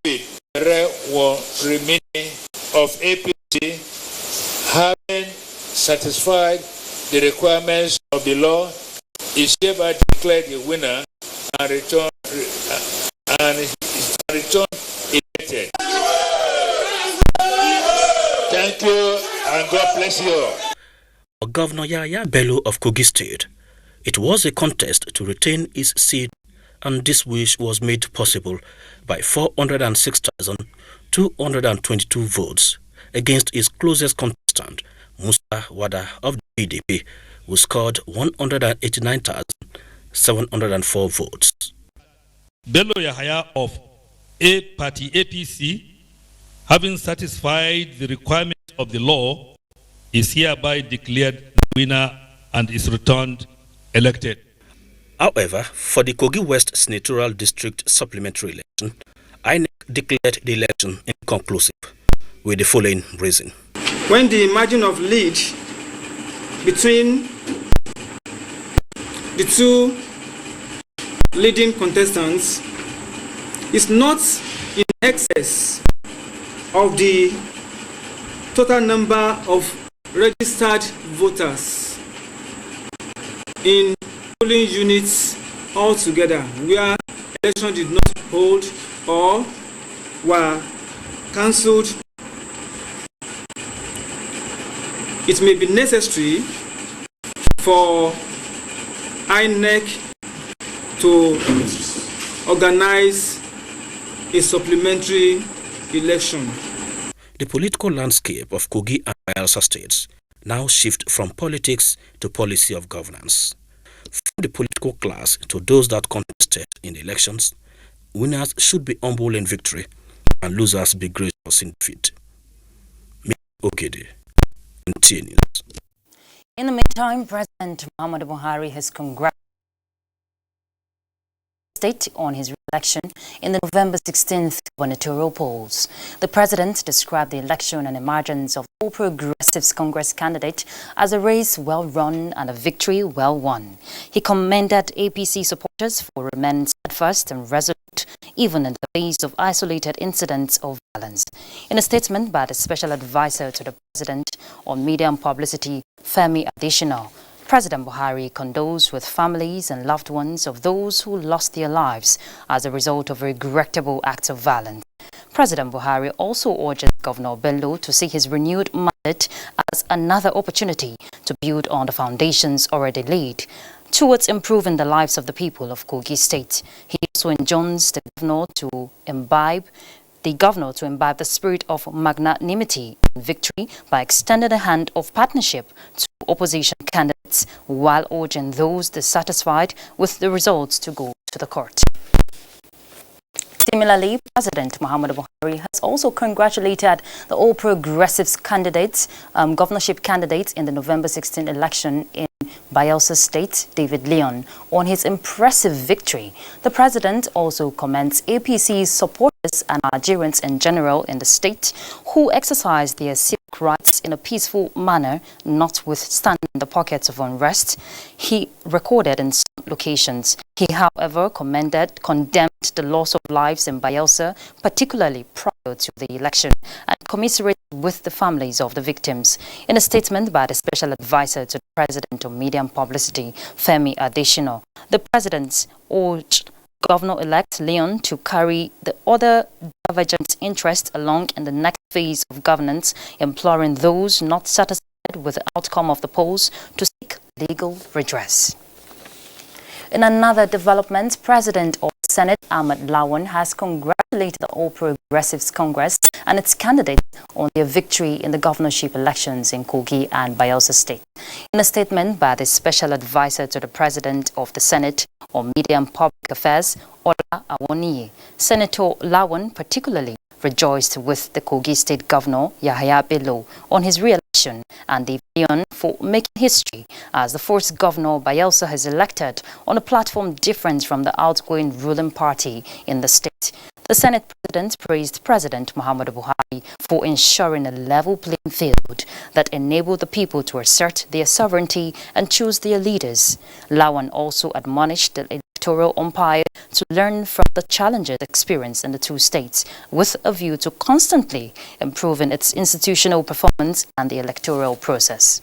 David Remini of APC, having satisfied the requirements of the law, is hereby declared the winner and returned elected. Thank you and God bless you. Governor Yahaya Bello of Kogi State. It was a contest to retain his seat, and this wish was made possible by 406,222 votes against his closest contestant, Musa Wada of the PDP, who scored 189,704 votes. Bello Yahaya of A Party APC, having satisfied the requirements of the law, is hereby declared the winner and is returned elected. However, for the Kogi West Senatorial District supplementary election, INEC declared the election inconclusive with the following reason. When the margin of lead between the two leading contestants is not in excess of the total number of registered voters in polling units altogether, where election did not hold or were cancelled, it may be necessary for INEC to organize a supplementary election. The political landscape of Kogi and Bayelsa states now shift from politics to policy of governance. From the political class to those that contested in the elections, winners should be humble in victory and losers be gracious in defeat. Ogede, NTA News. In the meantime, President Muhammadu Buhari has congratulated the state on his re-election in the November 16th gubernatorial polls. The president described the election and emergence of All Progressives Congress candidate as a race well run and a victory well won. He commended APC supporters for remaining steadfast and resolute even in the face of isolated incidents of violence. In a statement by the special advisor to the president on media and publicity, Femi Adesina, President Buhari condoles with families and loved ones of those who lost their lives as a result of regrettable acts of violence. President Buhari also urges Governor Bello to see his renewed mandate as another opportunity to build on the foundations already laid towards improving the lives of the people of Kogi State. He also enjoins the governor to imbibe the spirit of magnanimity and victory by extending a hand of partnership to opposition candidates while urging those dissatisfied with the results to go to the court. Similarly, President Muhammadu Buhari has also congratulated the All Progressives candidates, governorship candidates in the November 16 election in Bayelsa State, David Leon, on his impressive victory. The president also commends APC's supporters and Nigerians in general in the state who exercised their civic rights in a peaceful manner, notwithstanding the pockets of unrest he recorded in some locations. He, however, condemned the loss of lives in Bayelsa, particularly prior to the election, and commiserated with the families of the victims. In a statement by the special advisor to the president on media and publicity, Femi Adesina, the president urged Governor-elect Leon to carry the other divergent interests along in the next phase of governance, imploring those not satisfied with the outcome of the polls to seek legal redress. In another development, President of the Senate Ahmed Lawan has congratulated the All Progressives Congress and its candidates on their victory in the governorship elections in Kogi and Bayelsa State. In a statement by the special advisor to the President of the Senate on Media and Public Affairs, Ola Awoniyi, Senator Lawan particularly rejoiced with the Kogi State Governor Yahaya Bello on his re-election and the Leon for making history as the first governor Bayelsa has elected on a platform different from the outgoing ruling party in the state. The Senate President praised President Muhammadu Buhari for ensuring a level playing field that enabled the people to assert their sovereignty and choose their leaders. Lawan also admonished the electoral electoral umpire to learn from the challenges experienced in the two states with a view to constantly improving its institutional performance and the electoral process.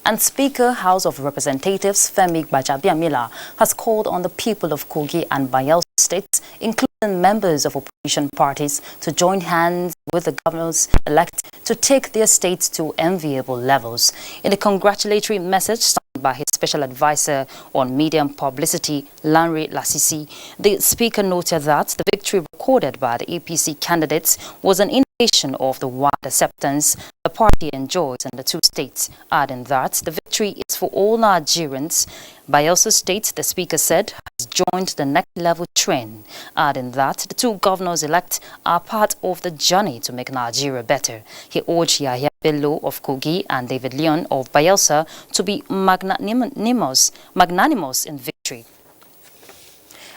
And Speaker, House of Representatives Femi Gbajabiamila has called on the people of Kogi and Bayelsa states, including members of opposition parties, to join hands with the governors-elect to take their states to enviable levels. In a congratulatory message signed by his special advisor on media and publicity, Lanre Lasisi, the Speaker noted that the victory recorded by the APC candidates was an indication of the wide acceptance the party enjoys in the two states, adding that the victory is for all Nigerians. Bayelsa State, the Speaker said, has joined the next level trend, adding that the two governors-elect are part of the journey to make Nigeria better. He urged Yahya Bello of Kogi and David Leon of Bayelsa to be magnanimous in victory.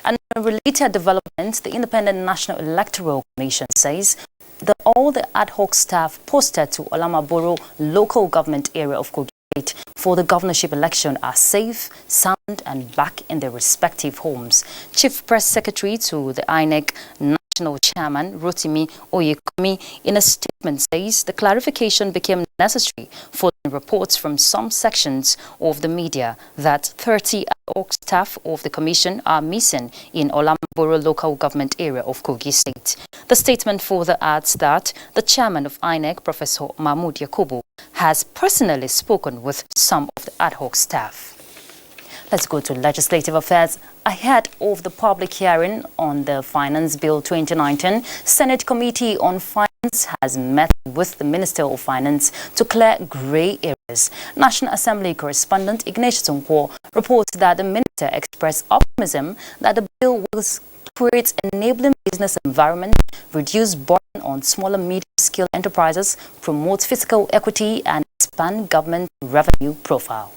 And in a related development, the Independent National Electoral Commission says that all the ad hoc staff posted to Olamaboro local government area of Kogi State for the governorship election are safe, sound and back in their respective homes. Chief Press Secretary to the INEC National Chairman Rotimi Oyekomi in a statement says the clarification became necessary following reports from some sections of the media that 30 ad hoc staff of the commission are missing in Olamaboro local government area of Kogi State. The statement further adds that the chairman of INEC, Professor Mahmoud Yakubu, has personally spoken with some of the ad hoc staff. Let's go to legislative affairs. Ahead of the public hearing on the Finance Bill 2019, Senate Committee on Finance has met with the Minister of Finance to clear grey areas. National Assembly correspondent Ignatius Nkwo reports that the minister expressed optimism that the bill will create enabling business environment, reduce burden on small and medium-scale enterprises, promote fiscal equity, and expand government revenue profile.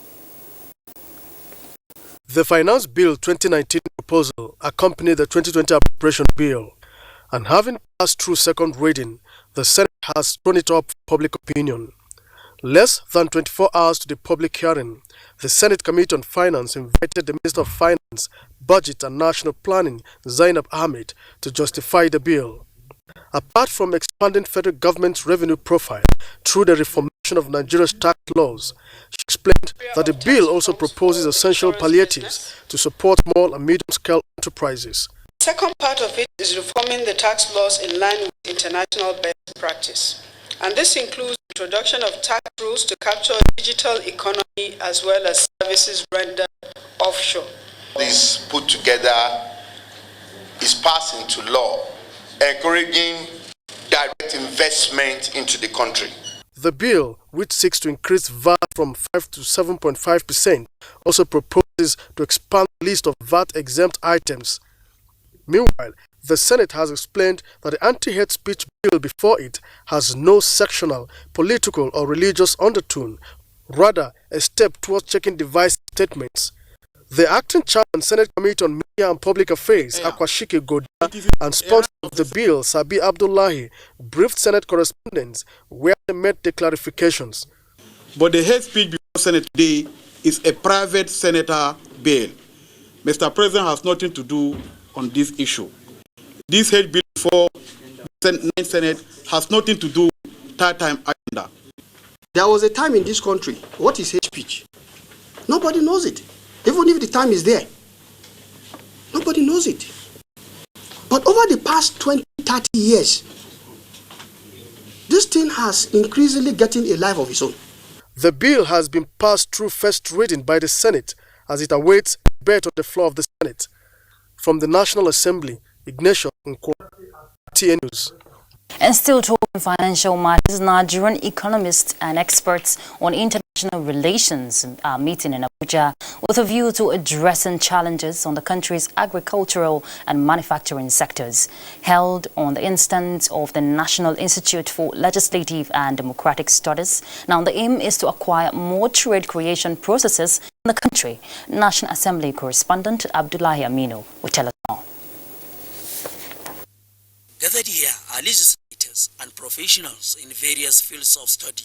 The Finance Bill 2019 proposal accompanied the 2020 Appropriation Bill, and having passed through second reading, the Senate has thrown it up for public opinion. Less than 24 hours to the public hearing, the Senate Committee on Finance invited the Minister of Finance, Budget and National Planning, Zainab Ahmed, to justify the bill. Apart from expanding federal government's revenue profile through the reformation of Nigeria's tax laws, she explained that the bill also proposes essential palliatives to support small and medium-scale enterprises. The second part of it is reforming the tax laws in line with international best practice. And this includes the introduction of tax rules to capture digital economy as well as services rendered offshore. This put together is passed into law, encouraging direct investment into the country. The bill, which seeks to increase VAT from 5 to 7.5%, also proposes to expand the list of VAT-exempt items. Meanwhile, the Senate has explained that the anti-hate speech bill before it has no sectional, political or religious undertone, rather a step towards checking divisive statements. The acting chairman, Senate Committee on Media and Public Affairs, Akwashike Godia, and sponsor of the bill, Sabi Abdullahi, briefed Senate correspondents where they made the clarifications. But the hate speech before Senate today is a private senator bill. Mr. President has nothing to do on this issue. This hate bill before the Senate has nothing to do with third-time agenda. There was a time in this country, what is hate speech? Nobody knows it. Even if the time is there, nobody knows it. But over the past 20, 30 years, this thing has increasingly gotten a life of its own. The bill has been passed through first reading by the Senate as it awaits debate on the floor of the Senate. From the National Assembly, Ignatius Nkwo, TN News. And still talking financial matters, Nigerian economists and experts on international relations are meeting in Abuja with a view to addressing challenges on the country's agricultural and manufacturing sectors. Held on the instance of the National Institute for Legislative and Democratic Studies. Now, the aim is to acquire more trade creation processes in the country. National Assembly correspondent Abdullahi Aminu will tell us more. Gathered here are legislators and professionals in various fields of study.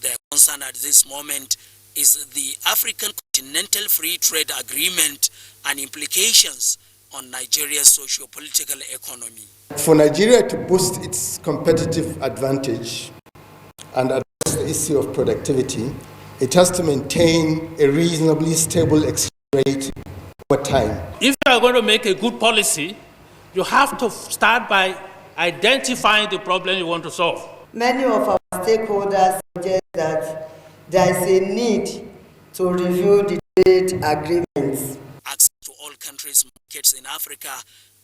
Their concern at this moment is the African Continental Free Trade Agreement and implications on Nigeria's socio-political economy. For Nigeria to boost its competitive advantage and address the issue of productivity, it has to maintain a reasonably stable exchange rate over time. If you are going to make a good policy, you have to start by identifying the problem you want to solve. Many of our stakeholders suggest that there is a need to review the trade agreements. Access to all countries' markets in Africa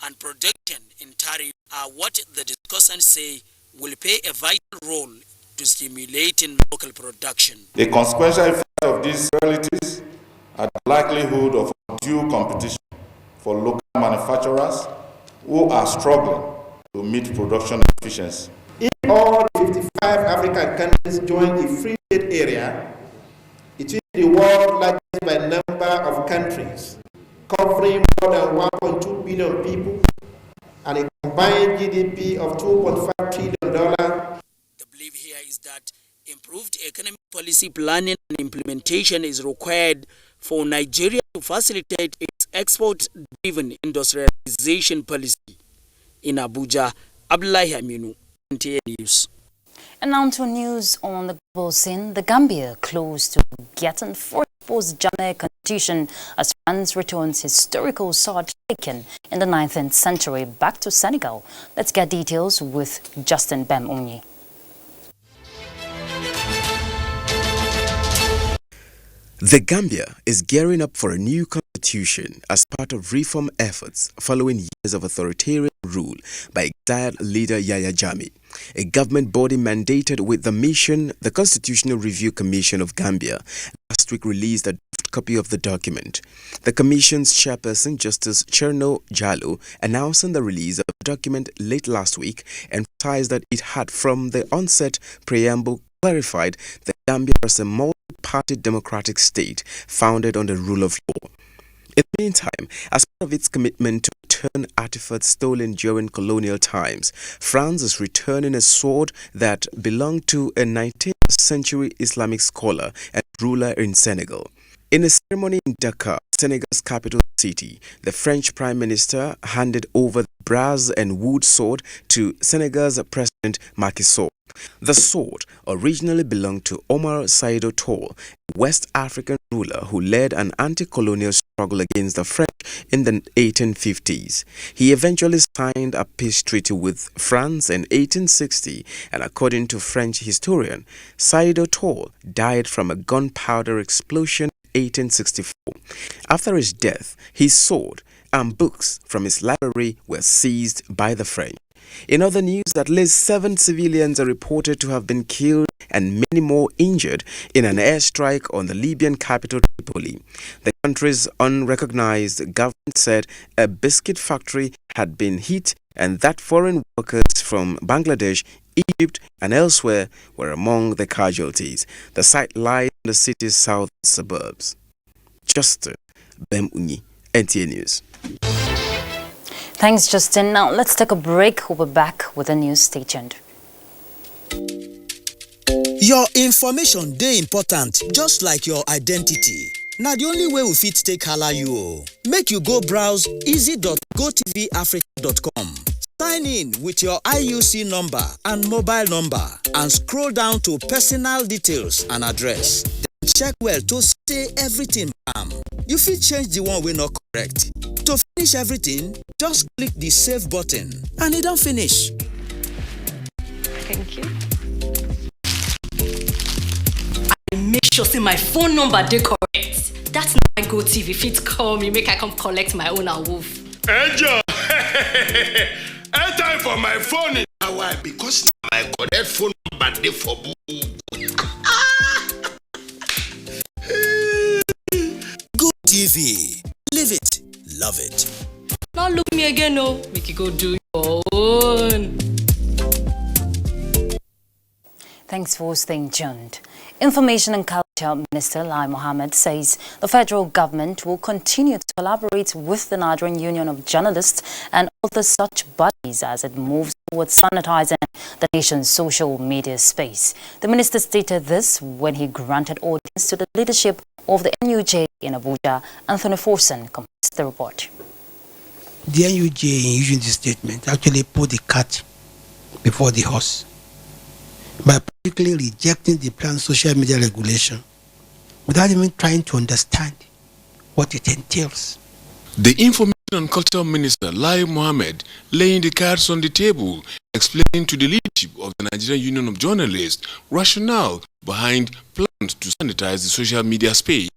and production in tariff are what the discussants say will play a vital role to stimulating local production. The consequential effect of these realities are the likelihood of undue competition for local manufacturers who are struggling to meet production efficiency. If all 55 African countries join the free trade area, it will be the world's largest by number of countries, covering more than 1.2 billion people and a combined GDP of $2.5 trillion. The belief here is that improved economic policy planning and implementation is required for Nigeria to facilitate its export-driven industrialization policy. In Abuja, Abdullahi Aminu, NTA News. And now to news on the global scene. The Gambia close to getting fourth post-Jammeh constitution as France returns historical sword taken in the 19th century back to Senegal. Let's get details with Justin Bem Unyi. The Gambia is gearing up for a new constitution as part of reform efforts following years of authoritarian rule by exiled leader Yahya Jammeh. A government body mandated with the mission, the Constitutional Review Commission of Gambia, last week released a draft copy of the document. The commission's chairperson, Justice Cherno Jallo, announcing the release of the document late last week, emphasized that it had from the onset preamble clarified that Gambia was a multi-party democratic state founded on the rule of law. In the meantime, as part of its commitment to return artifacts stolen during colonial times, France is returning a sword that belonged to a 19th century Islamic scholar and ruler in Senegal. In a ceremony in Dakar, Senegal's capital city, the French Prime Minister handed over the brass and wood sword to Senegal's President Macky Sall. The sword originally belonged to Omar Saido Tall, a West African ruler who led an anti-colonial struggle against the French in the 1850s. He eventually signed a peace treaty with France in 1860, and according to French historian, Saido Tall died from a gunpowder explosion in 1864. After his death, his sword and books from his library were seized by the French. In other news, at least 7 civilians are reported to have been killed and many more injured in an airstrike on the Libyan capital Tripoli. The country's unrecognized government said a biscuit factory had been hit and that foreign workers from Bangladesh, Egypt and elsewhere were among the casualties. The site lies in the city's southern suburbs. Justin Bem Unyi, NTA News. Thanks, Justin. Now, let's take a break. We'll be back with the news. Stay tuned. Your information dey important, just like your identity. Now, the only way we fit take hala you. Make you go browse easy.gotvafrica.com. Sign in with your IUC number and mobile number and scroll down to personal details and address. Then check well to say everything. You fit change the one wey not correct. To finish everything, just click the save button and it don't finish. Thank you. I make sure say my phone number dey correct. That's not my GoTV. Fit call me, make I come collect my own and wolf. Angel, time for my phone. Why? Because my correct phone number dey for book. GoTV. Live it. Love it. Not look me again, no. Make you go do your own. Thanks for staying tuned. Information and Minister Lai Mohammed says the federal government will continue to collaborate with the Nigerian Union of Journalists and other such bodies as it moves towards sanitizing the nation's social media space. The minister stated this when he granted audience to the leadership of the NUJ in Abuja. Anthony Forson completes the report. The NUJ, in issuing this statement, actually put the cart before the horse by publicly rejecting the planned social media regulation without even trying to understand what it entails. The Information and Culture Minister, Lai Mohammed, laying the cards on the table, explaining to the leadership of the Nigerian Union of Journalists rationale behind plans to sanitize the social media space.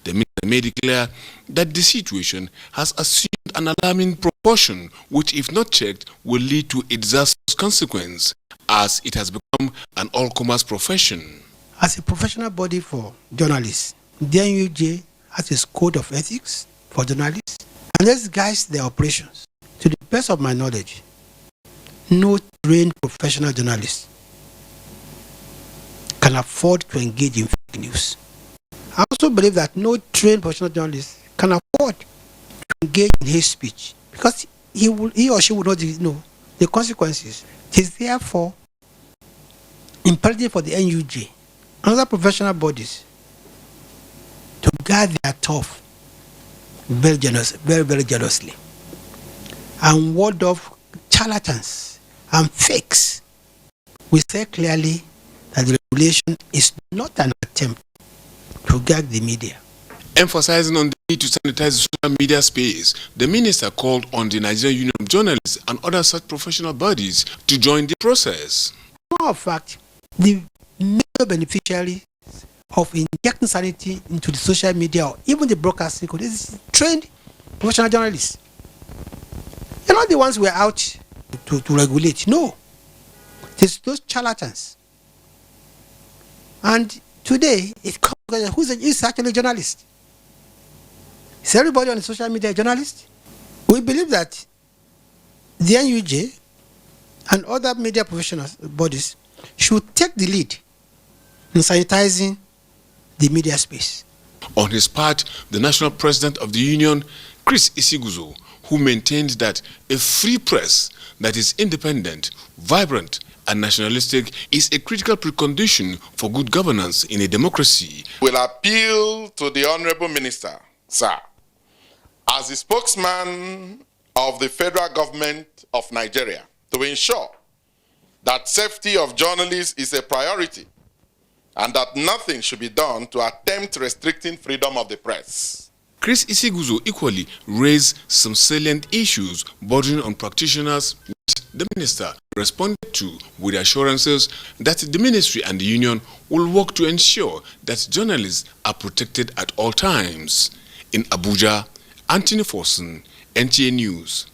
The minister made it clear that the situation has assumed an alarming proportion, which, if not checked, will lead to a disastrous consequence, as it has become an all-commerce profession. As a professional body for journalists, the NUJ has a code of ethics for journalists, and this guides their operations. To the best of my knowledge, no trained professional journalist can afford to engage in fake news. I also believe that no trained professional journalist can afford to engage in hate speech because he or she will not know the consequences. It is therefore imperative for the NUJ and other professional bodies to guard their turf very jealously and ward off charlatans and fakes. We say clearly that the regulation is not an attempt to gag the media. Emphasizing on the need to sanitize the social media space, the minister called on the Nigerian Union of Journalists and other such professional bodies to join the process. Matter of fact, the major beneficiary of injecting sanity into the social media or even the broadcasting code is trained professional journalists. They're not the ones who are out to regulate. No. It's those charlatans. And today, it comes who's actually a journalist? Is everybody on the social media a journalist? We believe that the NUJ and other media professional bodies should take the lead in sanitizing the media space. On his part, the national president of the union, Chris Isiguzo, who maintained that a free press that is independent, vibrant, and nationalistic is a critical precondition for good governance in a democracy. Will appeal to the Honorable Minister, sir, as the spokesman of the federal government of Nigeria, to ensure that safety of journalists is a priority and that nothing should be done to attempt restricting freedom of the press. Chris Isiguzo equally raised some salient issues bordering on practitioners, which the minister responded to with assurances that the ministry and the union will work to ensure that journalists are protected at all times. In Abuja, Anthony Forson, NTA News.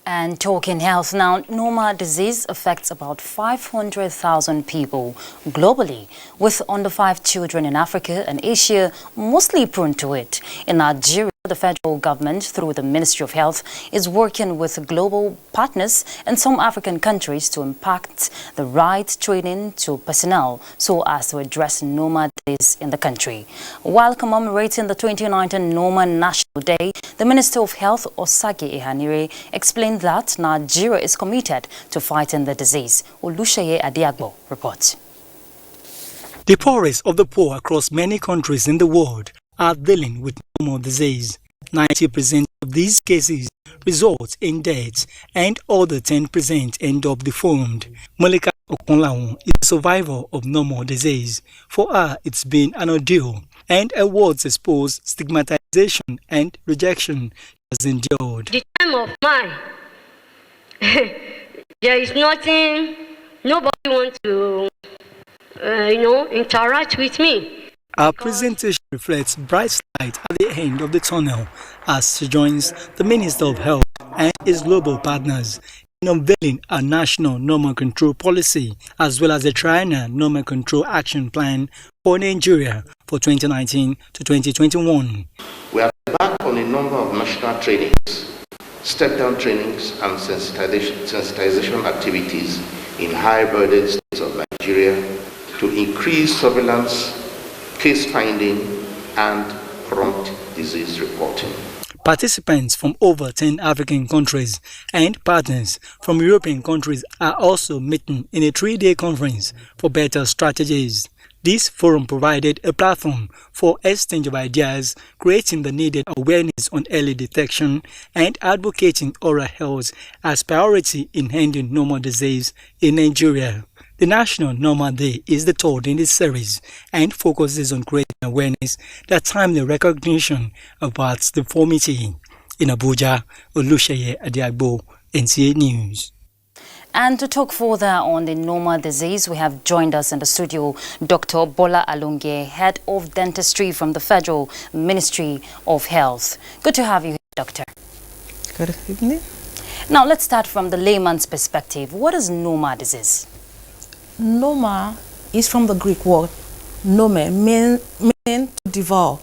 And talking health now, Normal disease affects about 500,000 people globally, with under 5 children in Africa and Asia mostly prone to it. In Nigeria, the federal government, through the Ministry of Health, is working with global partners in some African countries to impact the right training to personnel so as to address Normal disease in the country. While commemorating the 2019 Normal National Day, the Minister of Health, Osage Ehanire, explained that Nigeria is committed to fighting the disease. Olusheye Adiagbo reports. The poorest of the poor across many countries in the world are dealing with normal disease. 90% of these cases result in deaths and other 10% end up deformed. Malika Okunlawon is a survivor of normal disease. For her, it's been an ordeal, and her words expose stigmatization and rejection she has endured. The time of mine, there is nothing, nobody wants to, interact with me. Our presentation reflects bright light at the end of the tunnel as she joins the Minister of Health and his global partners in unveiling a national normal control policy as well as a triennial normal control action plan for Nigeria for 2019 to 2021. We have embarked on a number of national trainings, step-down trainings and sensitization activities in high-burden states of Nigeria to increase surveillance, case finding, and prompt disease reporting. Participants from over 10 African countries and partners from European countries are also meeting in a 3-day conference for better strategies. This forum provided a platform for exchange of ideas, creating the needed awareness on early detection and advocating oral health as priority in handling normal disease in Nigeria. The National Normal Day is the third in this series and focuses on creating awareness that timely recognition of birth deformity. In Abuja, Olusheye Adiagbo, NTA News. And to talk further on the normal disease, we have joined us in the studio Dr. Bola Alonge, Head of Dentistry from the Federal Ministry of Health. Good to have you here, Doctor. Good evening. Now, let's start from the layman's perspective. What is normal disease? Noma is from the Greek word nome, meaning to devour.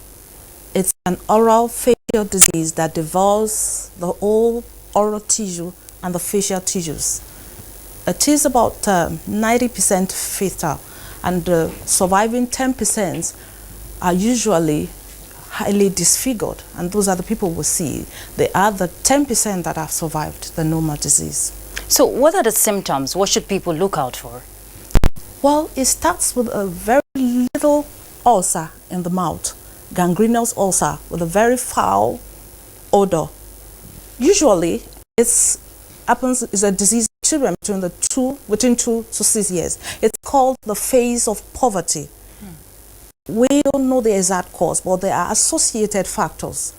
It's an oral facial disease that devours the whole oral tissue and the facial tissues. It is about 90% fatal, and the surviving 10% are usually highly disfigured, and those are the people we see. They are the 10% that have survived the normal disease. So what are the symptoms? What should people look out for? Well, it starts with a very little ulcer in the mouth, gangrenous ulcer with a very foul odor. Usually, it's a disease in children between 2 to 6 years. It's called the phase of poverty. We don't know the exact cause, but there are associated factors.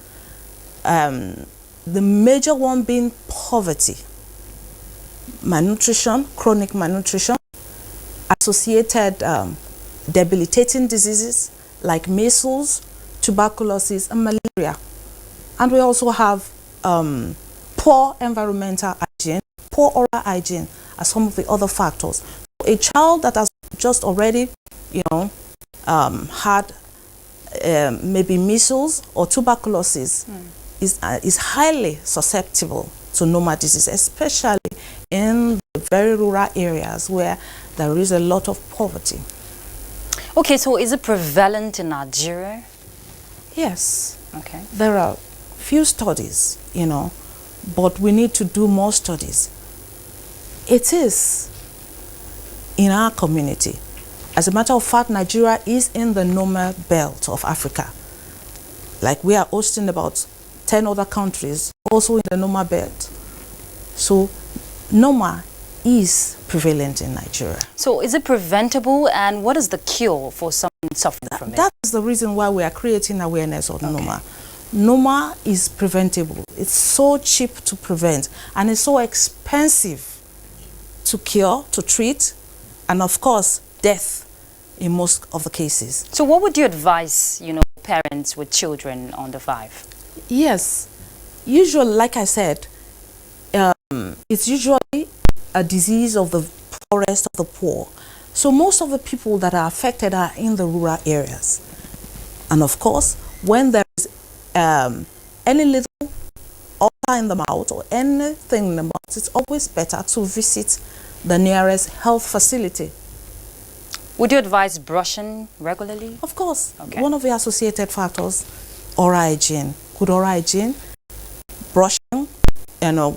The major one being poverty, malnutrition, chronic malnutrition, associated debilitating diseases like measles, tuberculosis, and malaria. And we also have poor environmental hygiene, poor oral hygiene are some of the other factors. A child that has just already, had maybe measles or tuberculosis is highly susceptible to normal disease, especially in the very rural areas where there is a lot of poverty. Okay, so is it prevalent in Nigeria? Yes. Okay. There are few studies, but we need to do more studies. It is in our community. As a matter of fact, Nigeria is in the normal belt of Africa. Like we are hosting about 10 other countries also in the normal belt. So normal is prevalent in Nigeria. So is it preventable, and what is the cure for someone suffering from it? That is the reason why we are creating awareness of normal. Normal is preventable. It's so cheap to prevent, and it's so expensive to cure, to treat, and of course, death in most of the cases. So what would you advise, parents with children under 5? Yes. Usually, like I said, it's usually a disease of the poorest of the poor. So most of the people that are affected are in the rural areas. And of course, when there is any little ulcer in the mouth or anything in the mouth, it's always better to visit the nearest health facility. Would you advise brushing regularly? Of course. Okay. One of the associated factors, oral hygiene. Good oral hygiene, brushing,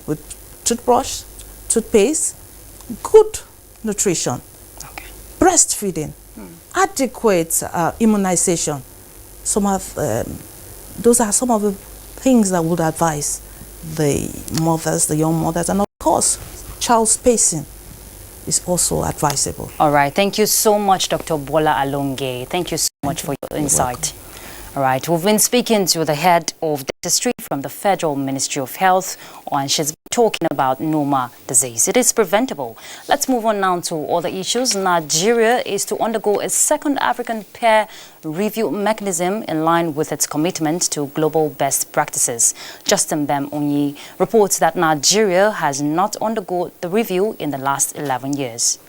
with toothbrush, toothpaste, good nutrition, breastfeeding, adequate immunization. Those are some of the things that would advise the mothers, the young mothers, and of course, child spacing is also advisable. All right. Thank you so much, Dr. Bola Alonge. Thank you so much for your insight. All right. We've been speaking to the head of dentistry from the Federal Ministry of Health, and she's been talking about normal disease. It is preventable. Let's move on now to other issues. Nigeria is to undergo a second African peer review mechanism in line with its commitment to global best practices. Justin Bem Onyi reports that Nigeria has not undergone the review in the last 11 years.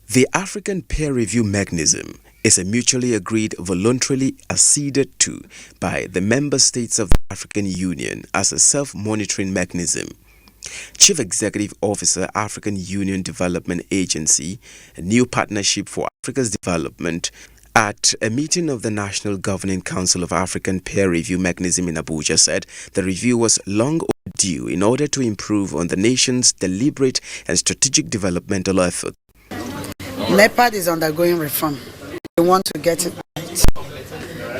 The African peer review mechanism is a mutually agreed, voluntarily acceded to by the member states of the African Union as a self-monitoring mechanism. Chief Executive Officer, African Union Development Agency, a new partnership for Africa's development at a meeting of the National Governing Council of African Peer Review Mechanism in Abuja said the review was long overdue in order to improve on the nation's deliberate and strategic developmental effort. NEPAD is undergoing reform. We want to get it right.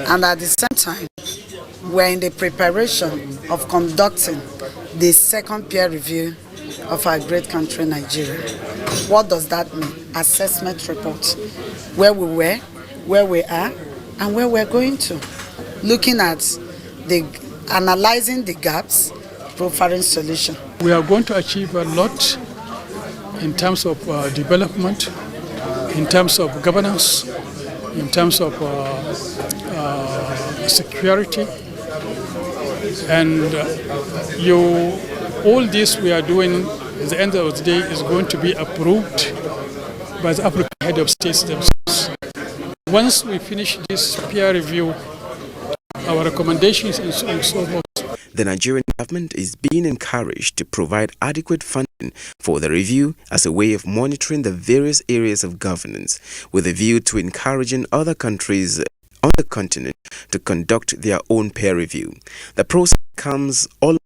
And at the same time, we're in the preparation of conducting the second peer review of our great country, Nigeria. What does that mean? Assessment report. Where we were, where we are, and where we're going to. Looking at analyzing the gaps, profiling solution. We are going to achieve a lot in terms of development, in terms of governance, in terms of security, and all this we are doing at the end of the day is going to be approved by the African head of states themselves. Once we finish this peer review, our recommendations and so forth. The Nigerian government is being encouraged to provide adequate funding for the review as a way of monitoring the various areas of governance, with a view to encouraging other countries on the continent to conduct their own peer review. The process comes almost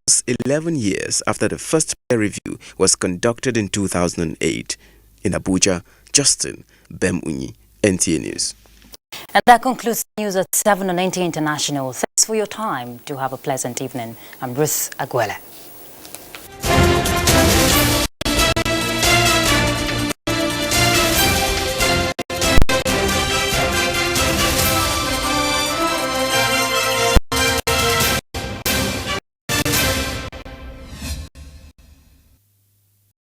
11 years after the first peer review was conducted in 2008. In Abuja, Justin Bemunyi, NTA News. And that concludes news at 7 on NTA International. Thanks for your time. Do have a pleasant evening. I'm Ruth Aguela.